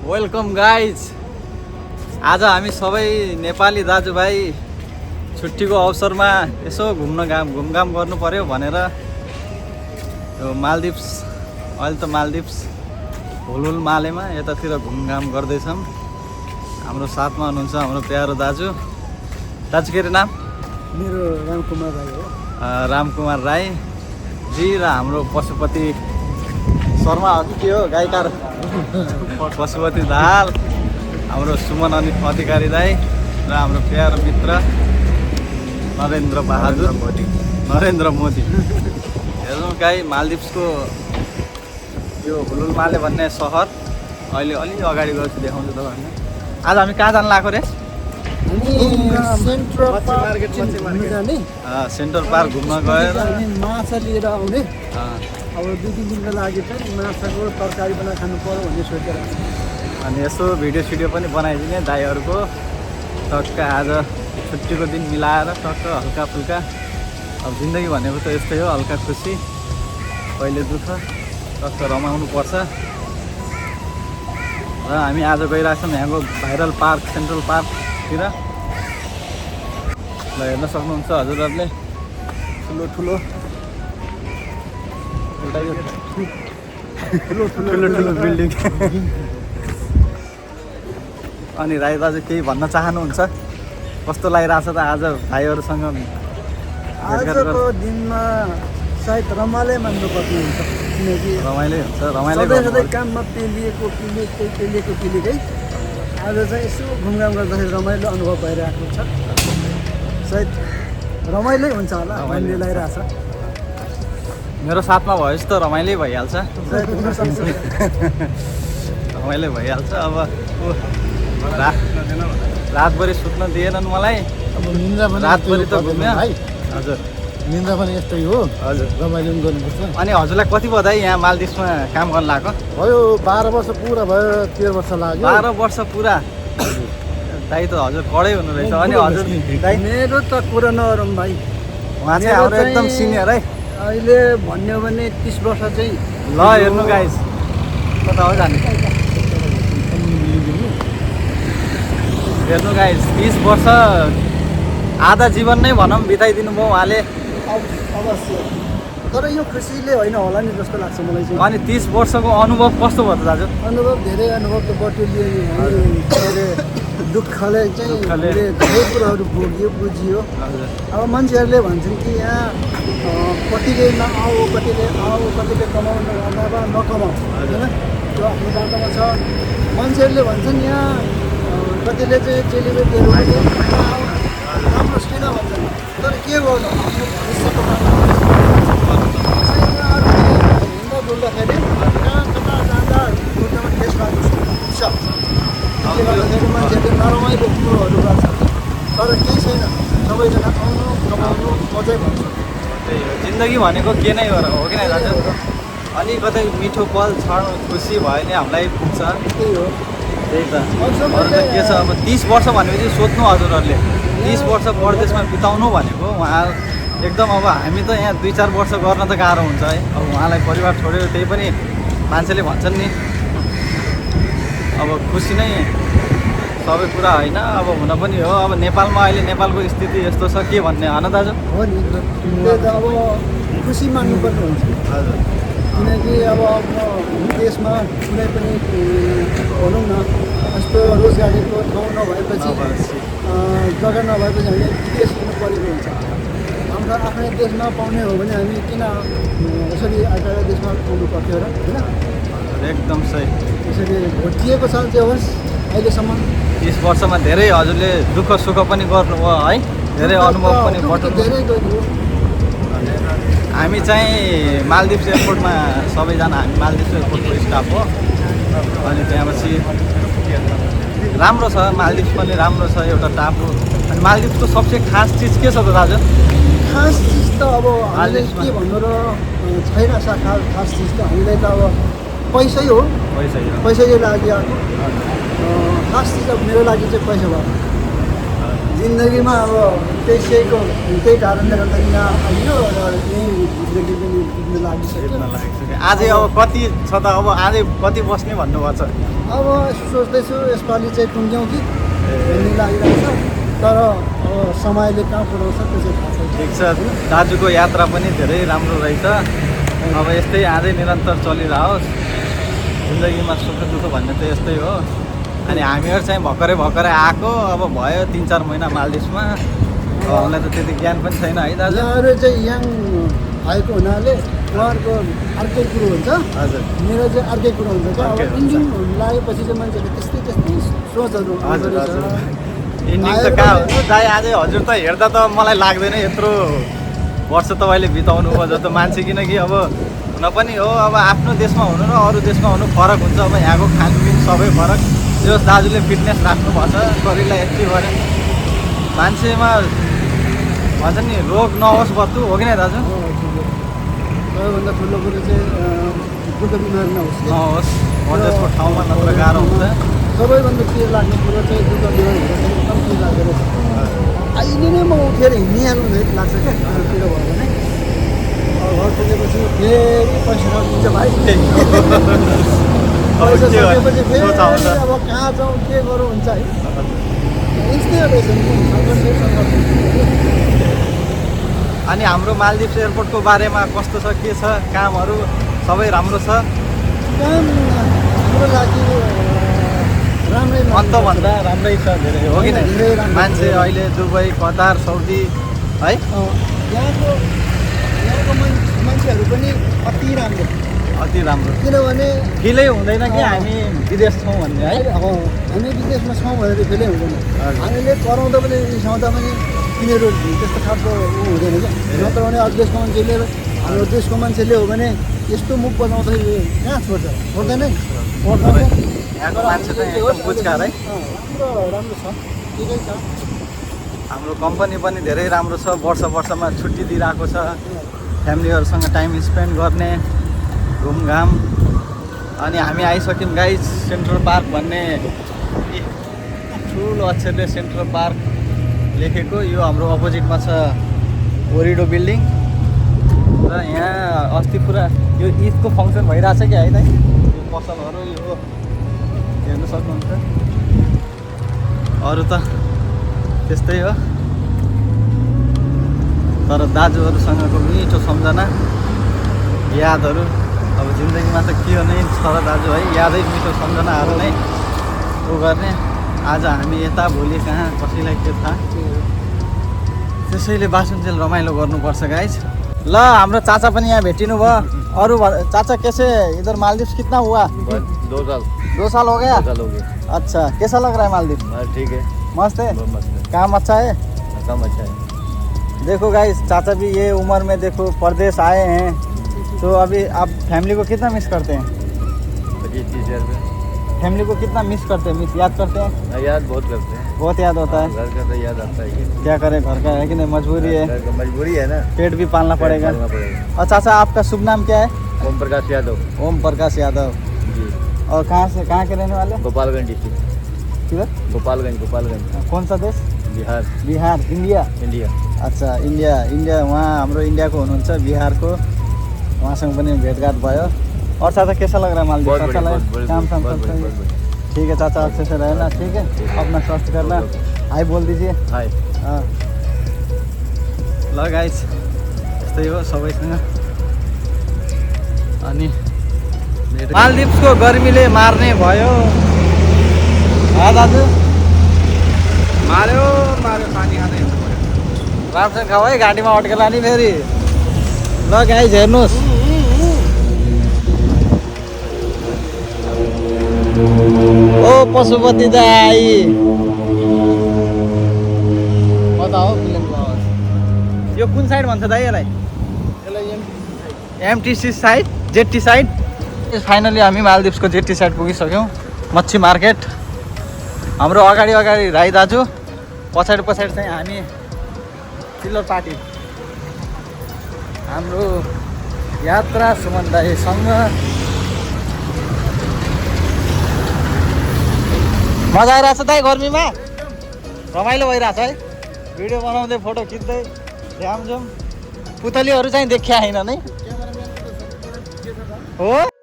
Welcome guys. आज हामी सबै नेपाली दाजुभाइ छुट्टीको अवसरमा यसो घुमघाम गर्नु पर्यो भनेर यो मालदिप्स अहिले त मालदिप्स हुलहुल मालेमा यतातिर घुमघाम गर्दैछौँ। हाम्रो साथमा हुनुहुन्छ हाम्रो प्यारो दाजु के अरे नाम? मेरो रामकुमार राई हो। रामकुमार राई जी र हाम्रो पशुपति शर्मा हो कि के हो गायकार पशुपति दाहाल, हाम्रो सुमन अधिकारी दाई र हाम्रो प्यारो मित्र नरेन्द्र मोदी। हेर्नु गाई मालदिप्सको यो हुलहुल माले भन्ने सहर अहिले अलि अगाडि गएर देखाउँछु तपाईँहरूलाई। आज हामी कहाँ जानु लाग्यो रे? सेन्ट्रल पार्क घुम्न गएर माछा लिएर आउने। अब 2-3 दिनको लागि चाहिँ माछाको तरकारी बनाएर खानु पर्यो भन्ने सोचेर अनि यसो भिडियो पनि बनाइदिने दाईहरूको टक्क आज छुट्टीको दिन मिलाएर टक्क हल्का फुल्का। अब जिन्दगी भनेको त यस्तै हो, हल्का खुसी कहिले दुःख, टक्क रमाउनु पर्छ। र हामी आज गइरहेको छौँ यहाँको भाइरल पार्क सेन्ट्रल पार्कतिर। ल हेर्न सक्नुहुन्छ हजुरहरूले ठुलो बिल्डिङ। अनि राई दाजु केही भन्न चाहनुहुन्छ? कस्तो लागिरहेछ त आज भाइहरूसँग? आजको दिनमा सायद रमाइलो मान्नुपर्ने हुन्छ, किनकि रमाइलो हुन्छ। सधैँ काममा पेलिएकै आज चाहिँ यसो घुमघाम गर्दाखेरि रमाइलो अनुभव भइरहेको छ। सायद रमाइलै हुन्छ होला भन्ने लागिरहेछ। मेरो साथमा भएपछि त रमाइलो भइहाल्छ। रमाइलो भइहाल्छ। अब रातभरि सुत्न दिएनन् मलाई। अब निन्द्रा पनि रातभरि त घुम्यो भाइ। हजुर निन्द्रा पनि यस्तै हो। हजुर रमाइलो पनि गर्नुपर्छ। अनि हजुरलाई कति बधाई यहाँ मालदिप्समा काम गर्न लाग्यो? भयो 12 वर्ष पुरा भयो। 13 वर्ष लाग्यो। 12 वर्ष पुरा। दाइ त हजुर कडै हुनु रहेछ। अनि हजुर दाइ? मेरो त कुरा नगरौँ भाइ, उहाँ चाहिँ हाम्रो एकदम सिनियर है। अहिले भन्यो भने 30 वर्ष चाहिँ। ल हेर्नु गाइस कता हो जाने? हेर्नु गाइस 30 वर्ष आधा जीवन नै भनौँ बिताइदिनु भयो उहाँले। अवश्य, तर यो खुसीले होइन होला नि जस्तो लाग्छ मलाई चाहिँ। अनि 30 वर्षको अनुभव कस्तो भयो त दाजु? धेरै अनुभव त बटुलियो नि। दुःखले चाहिँ धेरै कुराहरू बुझियो। अब मान्छेहरूले भन्छन् कि यहाँ कतिले नआऊ, कतिले आऊ, कतिले कमाउनु नभए नकमाऊ, होइन? त्यो आफ्नो बाटोमा छ। मान्छेहरूले भन्छन् यहाँ कतिले चाहिँ चेलीबेटीहरू राम्रो छैन भन्छन्, तर के गर्नु आफ्नो भविष्यको हिँड्दा डुल्दाखेरि कहाँ कता जाँदा डुल्दामा ठेस लाग्छ। त्यसले गर्दाखेरि मान्छेहरूले नरमाइलो कुरोहरू गर्छ, तर केही छैन। सबैजना आउनु कमाउनु मजै भन्छ। त्यही हो जिन्दगी भनेको के नै हो कि नै दाजु? अलिकतै मिठो पल क्षण खुसी भयो भने हामीलाई पुग्छ। त्यही हो। त्यही त अरू त के छ? अब 30 वर्ष भनेपछि सोध्नु हजुरहरूले 30 वर्ष परदेशमा बिताउनु भनेको उहाँ एकदम। अब हामी त यहाँ 2-4 वर्ष गर्न त गाह्रो हुन्छ है। अब उहाँलाई परिवार छोडेर त्यही पनि मान्छेले भन्छन् नि अब खुसी नै सबै कुरा होइन। अब हुन पनि हो। अब नेपालमा अहिले नेपालको स्थिति यस्तो छ के भन्ने होइन दाजु? हो नि, त्यही त अब खुसी मान्नुपर्ने हुन्छ। हजुर किनकि अब देशमा कुनै पनि भनौँ न यस्तो रोजगारीको ठाउँ नभएपछि, जग्गा नभएपछि हामीले विदेश हिँड्नु परेको हुन्छ। हाम्रो आफ्नै देशमा पाउने हो भने हामी किन यसरी अर्को देशमा आउनु पर्थ्यो र, होइन? एकदम सही। त्यसरी भोटिएको छ जे होस् अहिलेसम्म। 30 वर्षमा धेरै हजुरले दुःख सुख पनि गर्नुभयो है, धेरै अनुभव पनि बटुल्नु। धेरै गयो। हामी चाहिँ मालदिप्स एयरपोर्टमा सबैजना हामी मालदिप्स एयरपोर्टको स्टाफ हो। अनि त्यहाँपछि राम्रो छ मालदिप्स पनि राम्रो छ, एउटा टापु। अनि मालदिप्सको सबसे खास चिज के छ त दाजु? खास चिज त अब हामीले के भन्नु र छैन। खास चिज त हामीलाई त अब पैसै हो। पैसै लागि खास चिज अब मेरो लागि चाहिँ पैसा भयो। जिन्दगीमा अब त्यही कारणले गर्दा यहाँ आइयो र यही जिन्दगी पनि बित्न लागिसक्यो। अझै अब कति छ त, अब अझै कति बस्ने भन्नुभएको छ? अब सोच्दैछु यसपालि चाहिँ टुङ्ग्यौँ कि भन्ने लागिरहेको छ, तर अब समयले कहाँ पुऱ्याउँछ त्यो चाहिँ थाहा छैन। ठिक छ, दाजुको यात्रा पनि धेरै राम्रो रहेछ। अब यस्तै अझै निरन्तर चलिरहोस्। जिन्दगीमा सुख दुःख भन्ने त यस्तै हो। अनि हामीहरू चाहिँ भर्खरै आएको, अब भयो 3-4 महिना मालदिप्समा। हामीलाई त त्यति ज्ञान पनि छैन है दाजु? उहाँहरू चाहिँ याङ भएको हुनाले उहाँहरूको अर्कै कुरो हुन्छ, हजुर मेरो चाहिँ अर्कै कुरो हुन्छ क्या। अब इन्जिन लागेपछि चाहिँ मान्छेले त्यस्तै सोचहरू हजुर हजुर इन्डिङ त कहाँ हो दाइ? अझै हजुर त हेर्दा त मलाई लाग्दैन यत्रो वर्ष तपाईँले बिताउनु भयो जस्तो मान्छे, किनकि अब हुन पनि हो, अब आफ्नो देशमा हुनु र अरू देशमा हुनु फरक हुन्छ। अब यहाँको खानपिन सबै फरक। जो दाजुले फिटनेस राख्नुभएको छ, शरीरलाई एक्टिभ गरे मान्छेमा भन्छ नि रोग नहोस् बत्तु, हो कि नै दाजु? सबैभन्दा ठुलो कुरो चाहिँ दुःख बिमार नहोस् मधेसको ठाउँमा, नत्र गाह्रो हुन्छ। सबैभन्दा पिर लाग्ने कुरो चाहिँ दुःख बिमार हुँदा चाहिँ एकदम पिर लाग्दो रहेछ। अहिले नै म उठेर हिँडिहाल्नु जस्तो लाग्छ क्या, पिरो भयो भने। घर पुगेपछि फेरि पैसा सकिन्छ भाइ। पैसा सकेपछि फेरि अब कहाँ जाउँ के गरौँ हुन्छ है। यस्तै रहेछ नि। अनि हाम्रो मालदिप्स एयरपोर्टको बारेमा कस्तो छ, के छ? कामहरू सबै राम्रो छ? काम हाम्रो लागि राम्रै अन्तभन्दा राम्रै छ धेरै, हो कि नै? मान्छे अहिले दुबई, कतार, साउदी है, यहाँको मान्छेहरू पनि अति राम्रो, अति राम्रो। किनभने फिलै हुँदैन कि हामी विदेश छौँ भन्ने है। हामी विदेशमा छौँ भनेर फिलै हुँदैन। हामीले कराउँदा पनि रिसाउँदा पनि तिनीहरू त्यस्तो खालको हुँदैन क्या। नत्र भने अरू देशको मान्छेले, हाम्रो देशको मान्छेले हो भने यस्तो मुख बजाउँदाखेरि कहाँ छोड्दैन नि। यहाँको मान्छे चाहिँ एकदम बुझ्कार है। राम्रो छ, ठिकै छ। हाम्रो कम्पनी पनि धेरै राम्रो छ, वर्षमा छुट्टी दिइरहेको छ। फ्यामिलीहरूसँग टाइम स्पेन्ड गर्ने, घुमघाम। अनि हामी आइसक्यौँ गाइज सेन्ट्रल पार्क भन्ने ठुलो अक्षरले सेन्ट्रल पार्क लेखेको। यो हाम्रो अपोजिटमा छ ओरिडो बिल्डिङ। र यहाँ अस्ति पुरा यो ईदको फङ्सन भइरहेछ क्या है त। यो पसलहरू यो हेर्नु सक्नुहुन्छ। अरू त त्यस्तै हो, तर दाजुहरूसँगको मिठो सम्झना, यादहरू। अब जिन्दगीमा त के हो नै छ र दाजु है, यादै मिठो सम्झनाहरू नै उ गर्ने। आज हामी यता, भोलि कहाँ, कसैलाई के थाहा। त्यसैले बासुन्जेल रमाइलो गर्नुपर्छ गाइज। ल हाम्रो चाचा पनि यहाँ भेटिनु भयो। अरू चाचा कैसे इधर मालदीव्स कितना हुआ? 2 साल 2 साल हो गया? 2 साल हो गए। अच्छा, कैसा लग रहा है मालदीव? ठीक है, मस्त है, बहुत मस्त है, काम अच्छा है। काम अच्छा है। देखो गाइस, चाचा भी ये उम्र में देखो परदेश आए हैं, तो अभी आप फैमिली को कितना मिस करते हैं? 25-30 हज़ार रुपये। फैमिली को कितना मिस करते हैं, मिस याद करते हैं? याद बहुत करते हैं, बहुत याद होता है। घर का तो याद आता है। क्या करें, घर का है कि नहीं, मजबूरी है, घर का मजबूरी है ना, पेट भी पालना पड़ेगा। पालना पड़ेगा। और चाचा आपका शुभ नाम क्या है? ओम प्रकाश यादव ओम प्रकाश यादव। जी। और कहाँ के रहने वाले? गोपालगंज डिस्ट्रिक्ट, किधर? गोपालगंज। कौन सा देश? बिहार। बिहार, इंडिया। अच्छा, इंडिया वहाँ हाम्रो इंडिया को हुनुहुन्छ, बिहारको। उहाँसँग पनि भेटघाट भयो। और चाचा कैसा लग रहा है मालदीव? अच्छा लगा, काम सब ठीक है चाचा, अच्छे से रहना, ठीक है, अपना स्वास्थ्य करना। हाई बोल दीजिए। हाई। हाँ ल गाइस, यस्तै हो सबैसँग। अनि मालदिप्सको गर्मीले मार्ने भयो। दाजु मार्यो पानी खाँदै राम्रोसँग खाऊ है, गाडीमा अड्केला नि फेरि। ल गाइस हेर्नुहोस्, ओ पशुपति दाई बताओ। यो कुन साइड भन्छ दाइ यसलाई? एमटिसी साइड, जेटी साइड। फाइनली हामी मालदिप्सको जेटी साइड पुगिसक्यौँ, मच्छी मार्केट। हाम्रो अगाडि राई दाजु, पछाडि चाहिँ हामी चिल्लर पार्टी। हाम्रो यात्रा सुमन दाईसँग। मजा आइरहेछ दाइ गर्मीमा, रमाइलो भइरहेछ है। भिडियो बनाउँदै फोटो खिच्दै ध्यामझुम पुतलीहरू चाहिँ देखिया होइन नै क्यामेराम्यानको त सबैजना ठिकै छ त हो